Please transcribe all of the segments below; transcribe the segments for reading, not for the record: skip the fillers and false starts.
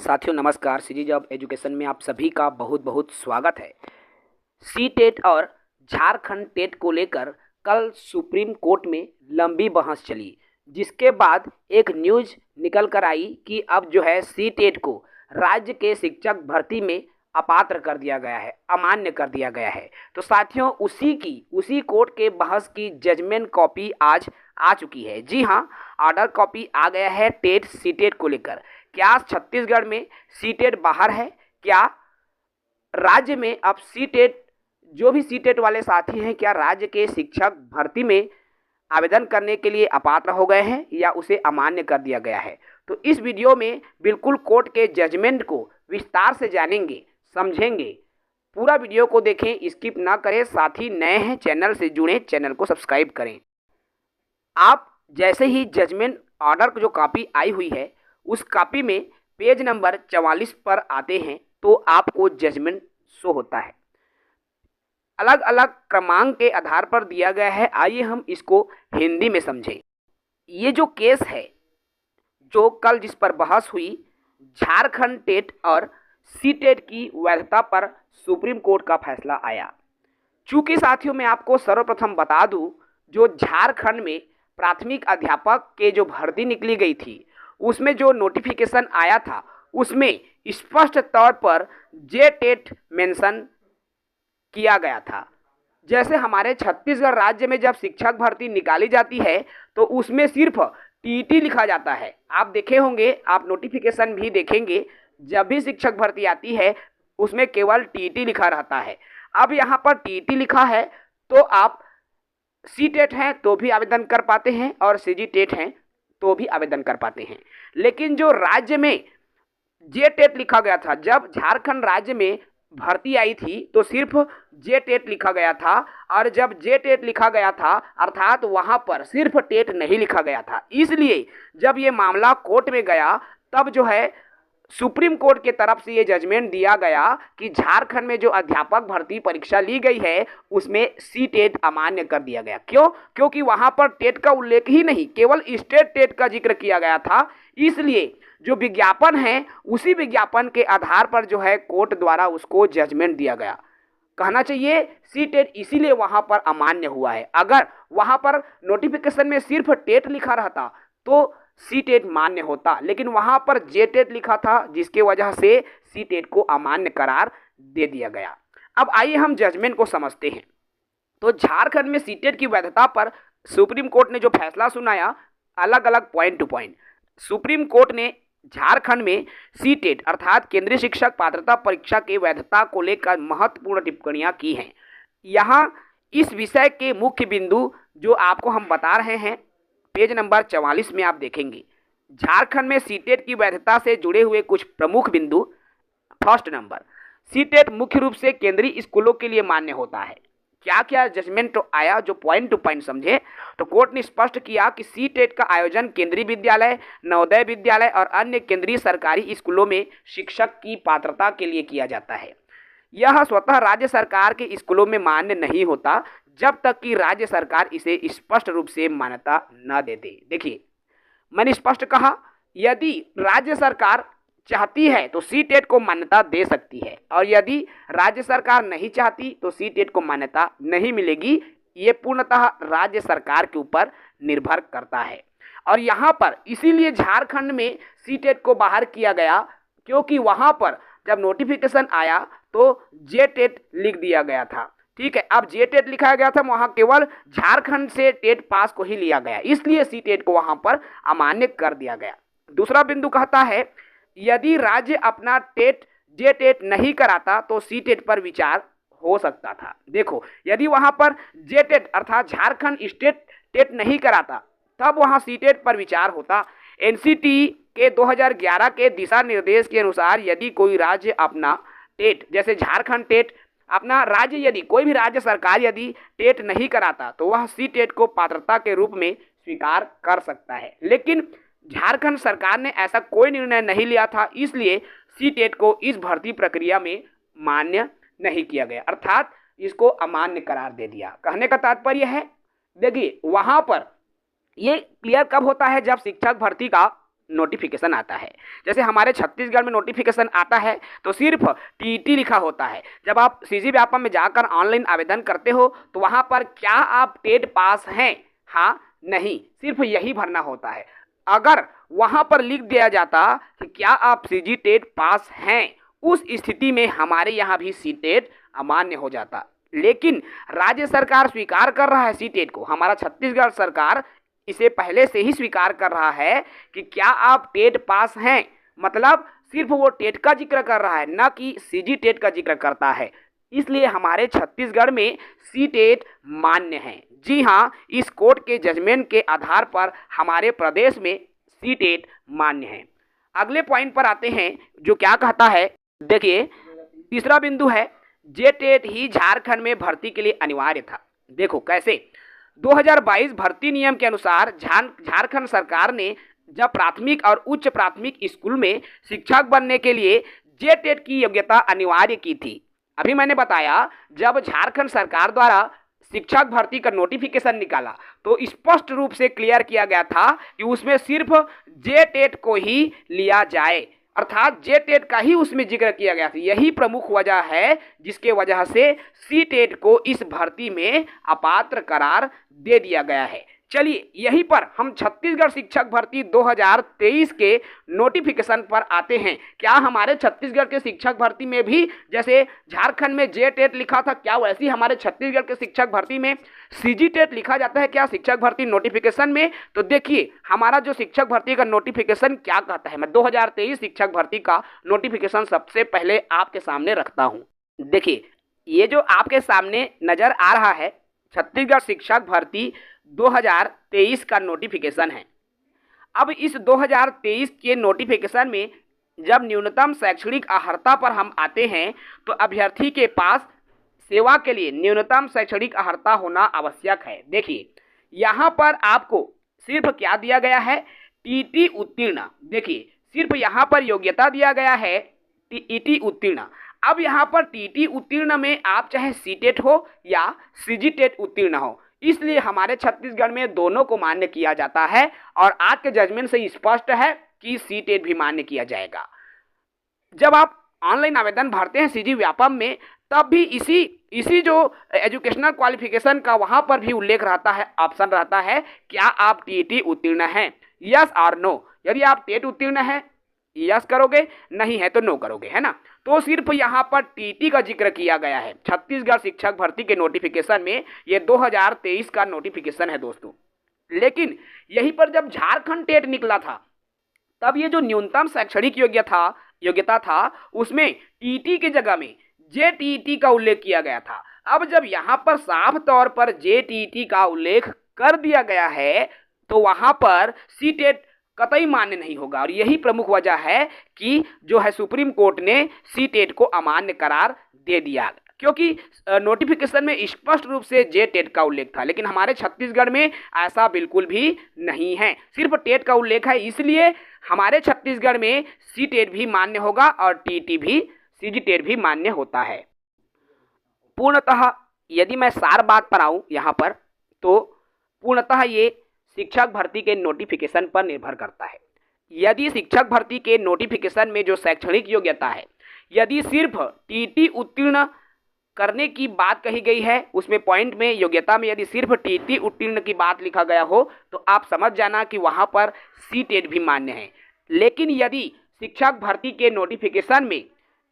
साथियों नमस्कार। CG job education में आप सभी का बहुत बहुत स्वागत है। सी टेट और झारखंड टेट को लेकर कल सुप्रीम कोर्ट में लंबी बहस चली, जिसके बाद एक न्यूज़ निकल कर आई कि अब जो है सी टेट को राज्य के शिक्षक भर्ती में अपात्र कर दिया गया है, अमान्य कर दिया गया है। तो साथियों उसी कोर्ट के बहस की जजमेंट कॉपी आज आ चुकी है। जी हाँ, ऑर्डर कॉपी आ गया है टेट सी टेट को लेकर। क्या छत्तीसगढ़ में सी टेट बाहर है? क्या राज्य में अब सी टेट, जो भी सी टेट वाले साथी हैं, क्या राज्य के शिक्षक भर्ती में आवेदन करने के लिए अपात्र हो गए हैं या उसे अमान्य कर दिया गया है? तो इस वीडियो में बिल्कुल कोर्ट के जजमेंट को विस्तार से जानेंगे, समझेंगे। पूरा वीडियो को देखें, स्किप ना करें। साथी नए हैं चैनल से जुड़े, चैनल को सब्सक्राइब करें। आप जैसे ही जजमेंट ऑर्डर जो कॉपी आई हुई है उस कॉपी में पेज नंबर 44 पर आते हैं तो आपको जजमेंट शो होता है। अलग अलग क्रमांक के आधार पर दिया गया है। आइए हम इसको हिंदी में समझें। ये जो केस है, जो कल जिस पर बहस हुई, झारखंड टेट और सी टेट की वैधता पर सुप्रीम कोर्ट का फैसला आया। चूंकि साथियों मैं आपको सर्वप्रथम बता दूं, जो झारखंड में प्राथमिक अध्यापक के जो भर्ती निकली गई थी उसमें जो नोटिफिकेशन आया था उसमें स्पष्ट तौर पर जे टेट मेंशन किया गया था। जैसे हमारे छत्तीसगढ़ राज्य में जब शिक्षक भर्ती निकाली जाती है तो उसमें सिर्फ टीटी लिखा जाता है। आप देखे होंगे, आप नोटिफिकेशन भी देखेंगे, जब भी शिक्षक भर्ती आती है उसमें केवल टीटी लिखा रहता है। अब यहाँ पर टीटी लिखा है तो आप सी टेट हैं तो भी आवेदन कर पाते हैं और सीजी टेट हैं तो भी आवेदन कर पाते हैं। लेकिन जो राज्य में जे टेट लिखा गया था, जब झारखंड राज्य में भर्ती आई थी तो सिर्फ जे टेट लिखा गया था, और जब जे टेट लिखा गया था अर्थात वहां पर सिर्फ टेट नहीं लिखा गया था। इसलिए जब ये मामला कोर्ट में गया तब जो है सुप्रीम कोर्ट के तरफ से ये जजमेंट दिया गया कि झारखंड में जो अध्यापक भर्ती परीक्षा ली गई है उसमें सी टेट अमान्य कर दिया गया। क्यों? क्योंकि वहां पर टेट का उल्लेख ही नहीं, केवल स्टेट टेट का जिक्र किया गया था। इसलिए जो विज्ञापन है उसी विज्ञापन के आधार पर जो है कोर्ट द्वारा उसको जजमेंट दिया गया। कहना चाहिए सी टेट इसीलिए वहां पर अमान्य हुआ है। अगर वहां पर नोटिफिकेशन में सिर्फ टेट लिखा रहता तो सी टेट मान्य होता, लेकिन वहां पर जे टेट लिखा था जिसके वजह से सी टेट को अमान्य करार दे दिया गया। अब आइए हम जजमेंट को समझते हैं। तो झारखंड में सी टेट की वैधता पर सुप्रीम कोर्ट ने जो फैसला सुनाया, अलग अलग point two point supreme court ने झारखंड में सी टेट अर्थात केंद्रीय शिक्षक पात्रता परीक्षा की वैधता को लेकर महत्वपूर्ण टिप्पणियां की हैं। यहाँ इस विषय के मुख्य बिंदु जो आपको हम बता रहे हैं, पेज नंबर 44 में आप देखेंगे झारखंड में सी टेट की वैधता से जुड़े हुए कुछ प्रमुख बिंदु। फर्स्ट नंबर, सी टेट मुख्य रूप से केंद्रीय स्कूलों के लिए मान्य होता है। क्या क्या जजमेंट तो आया जो पॉइंट टू पॉइंट समझे। तो कोर्ट ने स्पष्ट किया कि सी टेट का आयोजन केंद्रीय विद्यालय, नवोदय विद्यालय और अन्य केंद्रीय सरकारी स्कूलों में शिक्षक की पात्रता के लिए किया जाता है। यह स्वतः राज्य सरकार के स्कूलों में मान्य नहीं होता जब तक कि राज्य सरकार इसे स्पष्ट रूप से मान्यता न दे दे। देखिए, मैंने स्पष्ट कहा, यदि राज्य सरकार चाहती है तो सी टेट को मान्यता दे सकती है, और यदि राज्य सरकार नहीं चाहती तो सी टेट को मान्यता नहीं मिलेगी। ये पूर्णतः राज्य सरकार के ऊपर निर्भर करता है। और यहाँ पर इसीलिए झारखंड में सी टेट को बाहर किया गया, क्योंकि वहाँ पर जब नोटिफिकेशन आया तो जे टेट लिख दिया गया था। ठीक है, अब जे टेट लिखा गया था, वहाँ केवल झारखंड से टेट पास को ही लिया गया, इसलिए सी टेट को वहाँ पर अमान्य कर दिया गया। दूसरा बिंदु कहता है, यदि राज्य अपना टेट जे टेट नहीं कराता तो सी टेट पर विचार हो सकता था। देखो, यदि वहाँ पर जे टेट अर्थात झारखंड स्टेट टेट नहीं कराता तब वहाँ सी टेट पर विचार होता। एनसीटी के 2011 के दिशा निर्देश के अनुसार यदि कोई राज्य अपना टेट, जैसे झारखंड टेट अपना राज्य, यदि कोई भी राज्य सरकार यदि टेट नहीं कराता तो वह सी टेट को पात्रता के रूप में स्वीकार कर सकता है। लेकिन झारखंड सरकार ने ऐसा कोई निर्णय नहीं लिया था, इसलिए सी टेट को इस भर्ती प्रक्रिया में मान्य नहीं किया गया, अर्थात इसको अमान्य करार दे दिया। कहने का तात्पर्य है, देखिए वहाँ पर ये क्लियर कब होता है, जब शिक्षक भर्ती का नोटिफिकेशन आता है। जैसे हमारे छत्तीसगढ़ में नोटिफिकेशन आता है तो सिर्फ टीईटी लिखा होता है। जब आप सीजी व्यापम में जाकर ऑनलाइन आवेदन करते हो तो वहाँ पर क्या आप टेट पास हैं, हाँ नहीं, सिर्फ यही भरना होता है। अगर वहाँ पर लिख दिया जाता कि क्या आप सीजी टेट पास हैं, उस स्थिति में हमारे यहाँ भी सी टेट अमान्य हो जाता। लेकिन राज्य सरकार स्वीकार कर रहा है सी टेट को, हमारा छत्तीसगढ़ सरकार इसे पहले से ही स्वीकार कर रहा है कि क्या आप टेट पास हैं, मतलब सिर्फ वो टेट का जिक्र कर रहा है, ना कि सीजी टेट का जिक्र करता है। इसलिए हमारे छत्तीसगढ़ में सी टेट मान्य है। जी हाँ, इस कोर्ट के जजमेंट के आधार पर हमारे प्रदेश में सी टेट मान्य है। अगले पॉइंट पर आते हैं जो क्या कहता है। देखिए, तीसरा बिंदु है जे टेट ही झारखंड में भर्ती के लिए अनिवार्य था। देखो कैसे, 2022 भर्ती नियम के अनुसार झारखंड सरकार ने जब प्राथमिक और उच्च प्राथमिक स्कूल में शिक्षक बनने के लिए जे टेट की योग्यता अनिवार्य की थी। अभी मैंने बताया जब झारखंड सरकार द्वारा शिक्षक भर्ती का नोटिफिकेशन निकाला तो स्पष्ट रूप से क्लियर किया गया था कि उसमें सिर्फ जे टेट को ही लिया जाए, अर्थात जे टेट का ही उसमें जिक्र किया गया था। यही प्रमुख वजह है जिसके वजह से सी टेट को इस भर्ती में अपात्र करार दे दिया गया है। चलिए यहीं पर हम छत्तीसगढ़ शिक्षक भर्ती 2023 के नोटिफिकेशन पर आते हैं। क्या हमारे छत्तीसगढ़ के शिक्षक भर्ती में भी जैसे झारखंड में जे टेट लिखा था, क्या वैसे ही हमारे छत्तीसगढ़ के शिक्षक भर्ती में सीजी टेट लिखा जाता है क्या शिक्षक भर्ती नोटिफिकेशन में? तो देखिए हमारा जो शिक्षक भर्ती का नोटिफिकेशन क्या कहता है। मैं 2023 शिक्षक भर्ती का नोटिफिकेशन सबसे पहले आपके सामने रखता हूँ। देखिए, ये जो आपके सामने नजर आ रहा है छत्तीसगढ़ शिक्षक भर्ती 2023 का नोटिफिकेशन है। अब इस 2023 के नोटिफिकेशन में जब न्यूनतम शैक्षणिक अर्हता पर हम आते हैं तो अभ्यर्थी के पास सेवा के लिए न्यूनतम शैक्षणिक अर्हता होना आवश्यक है। देखिए यहाँ पर आपको सिर्फ क्या दिया गया है, टीटी उत्तीर्ण। देखिए सिर्फ यहाँ पर योग्यता दिया गया है टीटी उत्तीर्ण। अब यहाँ पर टीटी उत्तीर्ण में आप चाहे सी टेट हो या सीजी टेट उत्तीर्ण हो, इसलिए हमारे छत्तीसगढ़ में दोनों को मान्य किया जाता है और आज के जजमेंट से स्पष्ट है कि सी टेट भी मान्य किया जाएगा। जब आप ऑनलाइन आवेदन भरते हैं सीजी व्यापम में तब भी इसी जो एजुकेशनल क्वालिफिकेशन का वहाँ पर भी उल्लेख रहता है, ऑप्शन रहता है क्या आप टीटी उत्तीर्ण हैं, यस और नो। यदि आप टेट उत्तीर्ण हैं यस करोगे, नहीं है तो नो करोगे, है ना। तो सिर्फ यहाँ पर टीटी का जिक्र किया गया है छत्तीसगढ़ शिक्षक भर्ती के नोटिफिकेशन में। ये 2023 का नोटिफिकेशन है दोस्तों। लेकिन यहीं पर जब झारखंड टेट निकला था तब ये जो न्यूनतम शैक्षणिक योग्यता था उसमें टीटी के जगह में जेटीटी का उल्लेख किया गया था। अब जब यहाँ पर साफ तौर पर जेटीटी का उल्लेख कर दिया गया है तो वहाँ पर सी टेट कतई मान्य नहीं होगा और यही प्रमुख वजह है कि जो है सुप्रीम कोर्ट ने सी टेट को अमान्य करार दे दिया, क्योंकि नोटिफिकेशन में स्पष्ट रूप से जे टेट का उल्लेख था। लेकिन हमारे छत्तीसगढ़ में ऐसा बिल्कुल भी नहीं है, सिर्फ टेट का उल्लेख है, इसलिए हमारे छत्तीसगढ़ में सी टेट भी मान्य होगा और टीटी भी सीजी टेट भी मान्य होता है। पूर्णतः यदि मैं सार बात पर आऊँ यहाँ पर तो पूर्णतः ये शिक्षक भर्ती के नोटिफिकेशन पर निर्भर करता है। यदि शिक्षक भर्ती के नोटिफिकेशन में जो शैक्षणिक योग्यता है यदि सिर्फ टीटी उत्तीर्ण करने की बात कही गई है, उसमें पॉइंट में योग्यता में यदि सिर्फ टीटी उत्तीर्ण की बात लिखा गया हो तो आप समझ जाना कि वहाँ पर सी टेट भी मान्य है। लेकिन यदि शिक्षक भर्ती के नोटिफिकेशन में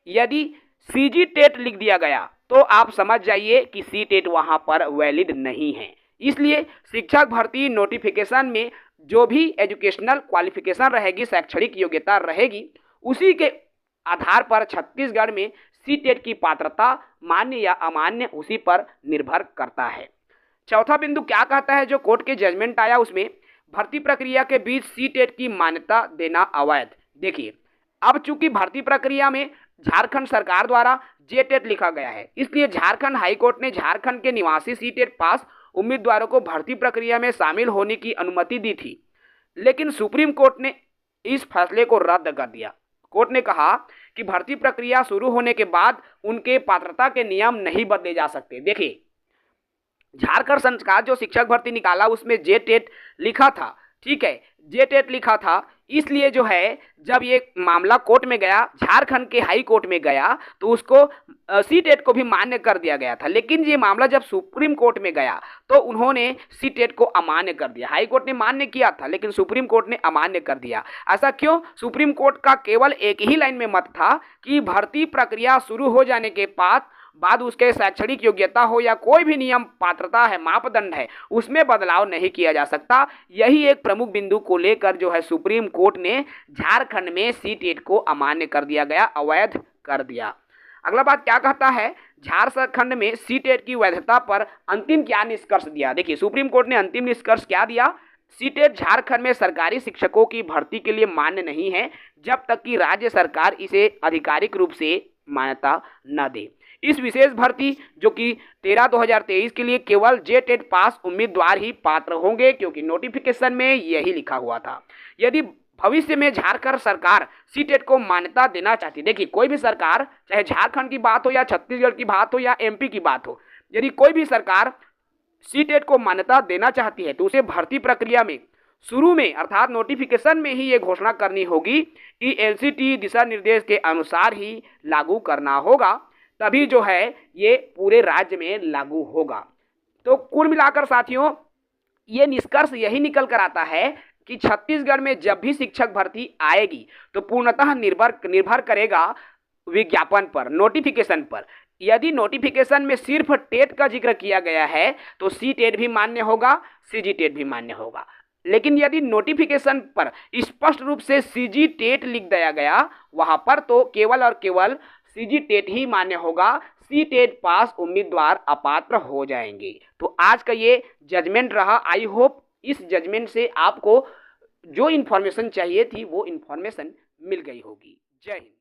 यदि सीजी टेट लिख दिया गया तो आप समझ जाइए कि सी टेट वहाँ पर वैलिड नहीं है। इसलिए शिक्षक भर्ती नोटिफिकेशन में जो भी एजुकेशनल क्वालिफिकेशन रहेगी, शैक्षणिक योग्यता रहेगी, उसी के आधार पर छत्तीसगढ़ में सी टेट की पात्रता मान्य या अमान्य उसी पर निर्भर करता है। चौथा बिंदु क्या कहता है, जो कोर्ट के जजमेंट आया उसमें भर्ती प्रक्रिया के बीच सी टेट की मान्यता देना अवैध। देखिए अब चूंकि भर्ती प्रक्रिया में झारखंड सरकार द्वारा जे टेट लिखा गया है, इसलिए झारखंड हाईकोर्ट ने झारखंड के निवासी सी टेट पास उम्मीदवारों को भर्ती प्रक्रिया में शामिल होने की अनुमति दी थी। लेकिन सुप्रीम कोर्ट ने इस फैसले को रद्द कर दिया। कोर्ट ने कहा कि भर्ती प्रक्रिया शुरू होने के बाद उनके पात्रता के नियम नहीं बदले जा सकते। देखिए झारखंड सरकार जो शिक्षक भर्ती निकाला उसमें जे टेट लिखा था, ठीक है, जे टेट लिखा था, इसलिए जो है जब ये मामला कोर्ट में गया, झारखंड के हाई कोर्ट में गया, तो उसको सीटेट को भी मान्य कर दिया गया था। लेकिन ये मामला जब सुप्रीम कोर्ट में गया तो उन्होंने सीटेट को अमान्य कर दिया। हाई कोर्ट ने मान्य किया था लेकिन सुप्रीम कोर्ट ने अमान्य कर दिया। ऐसा क्यों? सुप्रीम कोर्ट का केवल एक ही लाइन में मत था कि भर्ती प्रक्रिया शुरू हो जाने के बाद उसके शैक्षणिक योग्यता हो या कोई भी नियम पात्रता है, मापदंड है, उसमें बदलाव नहीं किया जा सकता। यही एक प्रमुख बिंदु को लेकर जो है सुप्रीम कोर्ट ने झारखंड में सीटेट को अमान्य कर दिया गया, अवैध कर दिया। अगला बात क्या कहता है, झारखंड में सीटेट की वैधता पर अंतिम क्या निष्कर्ष दिया। देखिए सुप्रीम कोर्ट ने अंतिम निष्कर्ष क्या दिया, सीटेट झारखंड में सरकारी शिक्षकों की भर्ती के लिए मान्य नहीं है जब तक कि राज्य सरकार इसे आधिकारिक रूप से मान्यता न दे। इस विशेष भर्ती जो कि 13/2023 के लिए केवल जेटेट पास उम्मीदवार ही पात्र होंगे, क्योंकि नोटिफिकेशन में यही लिखा हुआ था। यदि भविष्य में झारखंड सरकार सीटेट को मान्यता देना चाहती, देखिए कोई भी सरकार, चाहे झारखंड की बात हो या छत्तीसगढ़ की बात हो या एमपी की बात हो, यदि कोई भी सरकार सीटेट को मान्यता देना चाहती है तो उसे भर्ती प्रक्रिया में शुरू में अर्थात नोटिफिकेशन में ही ये घोषणा करनी होगी कि एनसीटी दिशा निर्देश के अनुसार ही लागू करना होगा, तभी जो है ये पूरे राज्य में लागू होगा। तो कुल मिलाकर साथियों ये निष्कर्ष यही निकल कर आता है कि छत्तीसगढ़ में जब भी शिक्षक भर्ती आएगी तो पूर्णतः निर्भर करेगा विज्ञापन पर, नोटिफिकेशन पर। यदि नोटिफिकेशन में सिर्फ टेट का जिक्र किया गया है तो सी टेट भी मान्य होगा, सीजी टेट भी मान्य होगा। लेकिन यदि नोटिफिकेशन पर स्पष्ट रूप से सीजी टेट लिख दिया गया, वहां पर तो केवल और केवल सीजी टेट ही मान्य होगा, सी टेट पास उम्मीदवार अपात्र हो जाएंगे। तो आज का ये जजमेंट रहा। आई होप इस जजमेंट से आपको जो इन्फॉर्मेशन चाहिए थी वो इन्फॉर्मेशन मिल गई होगी। जय हिंद।